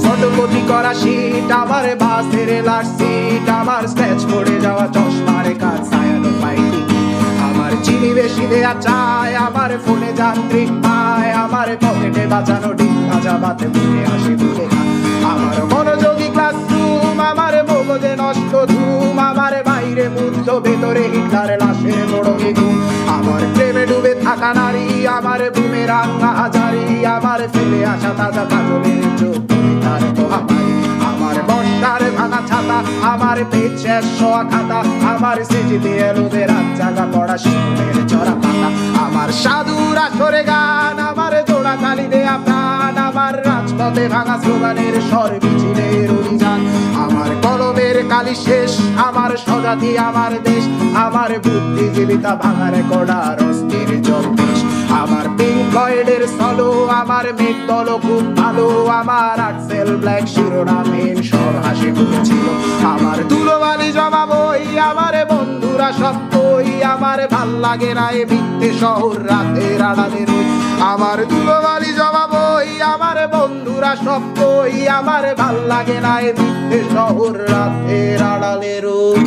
Photocopy করা sheet, আমার বাসের লাস্ট সিট, আমার স্ক্র্যাচ পড়ে যাওয়া চশমার কাজ, সায়ানো ফাইটিং, আমার চিনি বেশি দেয়া চায়, আমার ফোনে যান্ত্রিক পায়, আমার পকেটে বাঁচানো ডিম ভাজা ভাতে মুখে আসে ভুলে না, আমার মনোযোগী ক্লাসরুম, আমার মগজে নষ্ট ধুম, আমার বাইরে মুগ্ধ ভেতরে হিটলার লাশের বড় ঘুম, আমার প্রেমে ডুবে থাকা নারী, আমার বুমেরাং হাজারি, আমার ফেলে আসা তাজা কাজলের চোখ তার মহামারী, আমার বর্ষার ভাঙা ছাতা, আমার পেট শেষ শোয়া খাতা, আমার স্মৃতিতে এলোদের রাত জাগা পড়া শিশুদের চড়া পাতা, আমার সাধুর আসরে গান, আমার জোড়া তালি দেয়া প্রাণ, আমার রাজপথে ভাঙা স্লোগানের স্বর মিছিলের অভিযান, আমার কলমের কালি শেষ, আমার স্বজাতি আমার দেশ, আমার বুদ্ধিজীবিতা ভাঙা রেকর্ডার অস্থির জগদীশ, আমার পিঙ্ক ফ্লয়েডের সলো, আমার মেঘ দল খুব ভালো, আমার আক্সেল ব্ল্যাক শিরোনামহীন সব হাসি খুঁজেছিল, আমার ধুলোবালি জমা বই, আমার বন্ধুরা সত্যই, আমার ভাল লাগে না এ মিথ্যে শহর রাতের আড়ালে রই, আমার ধুলোবালি জমা বই, আমার বন্ধুরা সত্যই, আমার ভাল লাগে না এ মিথ্যে শহর রাতের আড়ালে রই।